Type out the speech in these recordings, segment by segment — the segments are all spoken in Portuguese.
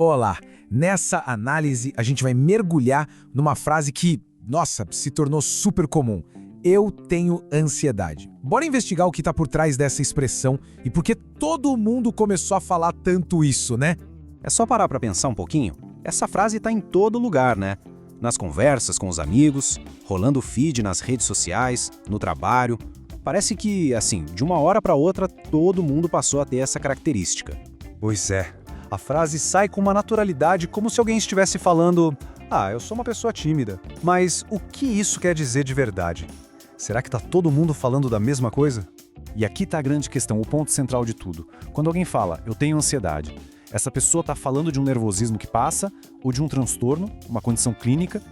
Olá! Nessa análise, a gente vai mergulhar numa frase que, nossa, se tornou super comum. Eu tenho ansiedade. Bora investigar o que está por trás dessa expressão e por que todo mundo começou a falar tanto isso, né? É só parar para pensar um pouquinho. Essa frase está em todo lugar, né? Nas conversas com os amigos, rolando feed nas redes sociais, no trabalho. Parece que, assim, de uma hora para outra, todo mundo passou a ter essa característica. Pois é. A frase sai com uma naturalidade como se alguém estivesse falando: "Ah, eu sou uma pessoa tímida". Mas o que isso quer dizer de verdade? Será que tá todo mundo falando da mesma coisa? E aqui tá a grande questão, o ponto central de tudo. Quando alguém fala, eu tenho ansiedade, essa pessoa tá falando de um nervosismo que passa ou de um transtorno, uma condição clínica?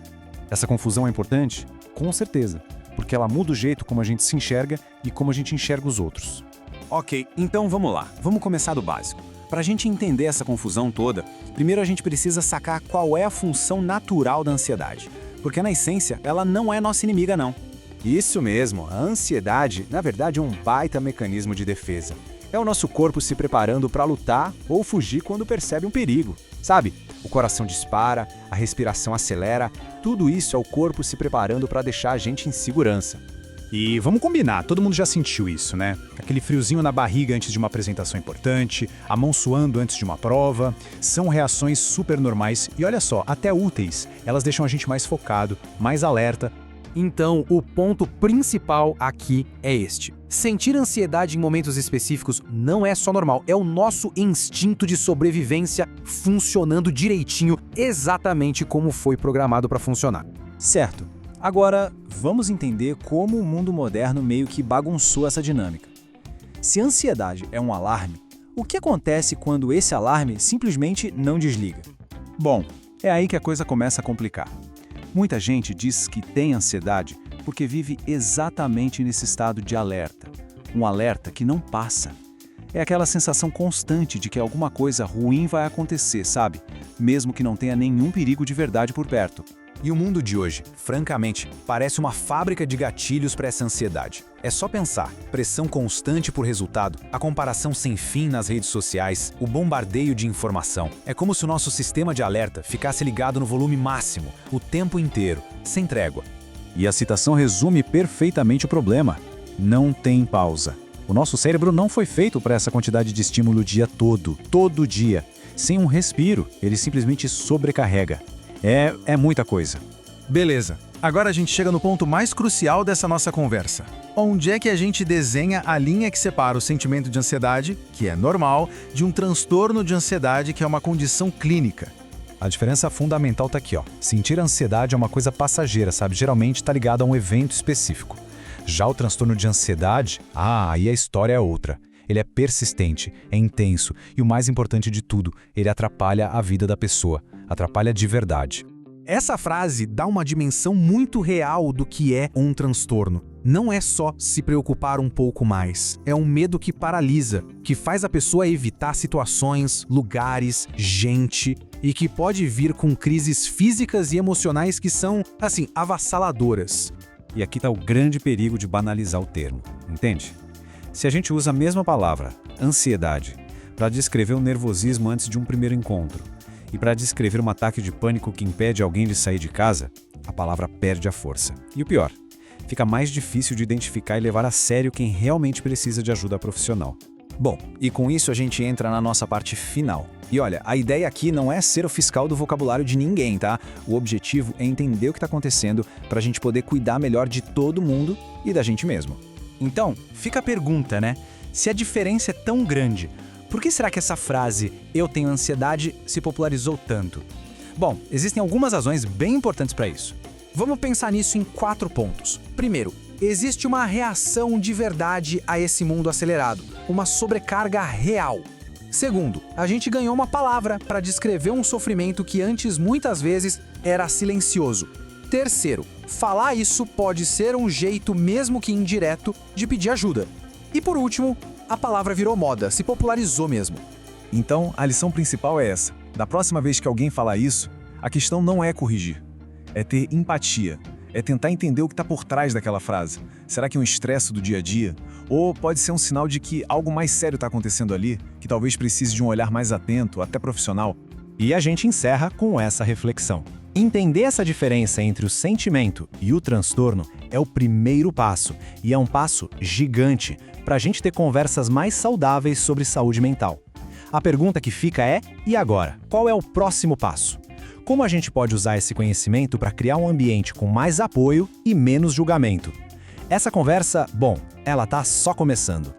Essa confusão é importante? Com certeza, porque ela muda o jeito como a gente se enxerga e como a gente enxerga os outros. Ok, então vamos lá. Vamos começar do básico. Para a gente entender essa confusão toda, primeiro a gente precisa sacar qual é a função natural da ansiedade. Porque, na essência, ela não é nossa inimiga, não. Isso mesmo, a ansiedade, na verdade, é um baita mecanismo de defesa. É o nosso corpo se preparando para lutar ou fugir quando percebe um perigo. Sabe? O coração dispara, a respiração acelera, tudo isso é o corpo se preparando para deixar a gente em segurança. E vamos combinar, todo mundo já sentiu isso, né? Aquele friozinho na barriga antes de uma apresentação importante, a mão suando antes de uma prova, são reações super normais e olha só, até úteis, elas deixam a gente mais focado, mais alerta. Então, o ponto principal aqui é este. Sentir ansiedade em momentos específicos não é só normal, é o nosso instinto de sobrevivência funcionando direitinho, exatamente como foi programado para funcionar. Certo. Agora, vamos entender como o mundo moderno meio que bagunçou essa dinâmica. Se a ansiedade é um alarme, o que acontece quando esse alarme simplesmente não desliga? Bom, é aí que a coisa começa a complicar. Muita gente diz que tem ansiedade porque vive exatamente nesse estado de alerta. Um alerta que não passa. É aquela sensação constante de que alguma coisa ruim vai acontecer, sabe? Mesmo que não tenha nenhum perigo de verdade por perto. E o mundo de hoje, francamente, parece uma fábrica de gatilhos para essa ansiedade. É só pensar, pressão constante por resultado, a comparação sem fim nas redes sociais, o bombardeio de informação. É como se o nosso sistema de alerta ficasse ligado no volume máximo, o tempo inteiro, sem trégua. E a citação resume perfeitamente o problema. Não tem pausa. O nosso cérebro não foi feito para essa quantidade de estímulo o dia todo dia. Sem um respiro, ele simplesmente sobrecarrega. É muita coisa. Beleza. Agora a gente chega no ponto mais crucial dessa nossa conversa. Onde é que a gente desenha a linha que separa o sentimento de ansiedade, que é normal, de um transtorno de ansiedade, que é uma condição clínica? A diferença fundamental tá aqui, ó. Sentir ansiedade é uma coisa passageira, sabe? Geralmente tá ligado a um evento específico. Já o transtorno de ansiedade, aí a história é outra. Ele é persistente, é intenso e o mais importante de tudo, ele atrapalha a vida da pessoa, atrapalha de verdade. Essa frase dá uma dimensão muito real do que é um transtorno. Não é só se preocupar um pouco mais, é um medo que paralisa, que faz a pessoa evitar situações, lugares, gente e que pode vir com crises físicas e emocionais que são, assim, avassaladoras. E aqui tá o grande perigo de banalizar o termo, entende? Se a gente usa a mesma palavra, ansiedade, para descrever o nervosismo antes de um primeiro encontro e para descrever um ataque de pânico que impede alguém de sair de casa, a palavra perde a força. E o pior, fica mais difícil de identificar e levar a sério quem realmente precisa de ajuda profissional. Bom, e com isso a gente entra na nossa parte final. E olha, a ideia aqui não é ser o fiscal do vocabulário de ninguém, tá? O objetivo é entender o que está acontecendo para a gente poder cuidar melhor de todo mundo e da gente mesmo. Então, fica a pergunta, né? Se a diferença é tão grande, por que será que essa frase, eu tenho ansiedade, se popularizou tanto? Bom, existem algumas razões bem importantes para isso. Vamos pensar nisso em 4 pontos. Primeiro, existe uma reação de verdade a esse mundo acelerado, uma sobrecarga real. Segundo, a gente ganhou uma palavra para descrever um sofrimento que antes muitas vezes era silencioso. Terceiro, falar isso pode ser um jeito, mesmo que indireto, de pedir ajuda. E por último, a palavra virou moda, se popularizou mesmo. Então, a lição principal é essa. Da próxima vez que alguém falar isso, a questão não é corrigir. É ter empatia. É tentar entender o que está por trás daquela frase. Será que é um estresse do dia a dia? Ou pode ser um sinal de que algo mais sério está acontecendo ali, que talvez precise de um olhar mais atento, até profissional? E a gente encerra com essa reflexão. Entender essa diferença entre o sentimento e o transtorno é o primeiro passo, e é um passo gigante para a gente ter conversas mais saudáveis sobre saúde mental. A pergunta que fica é: e agora? Qual é o próximo passo? Como a gente pode usar esse conhecimento para criar um ambiente com mais apoio e menos julgamento? Essa conversa, bom, ela tá só começando.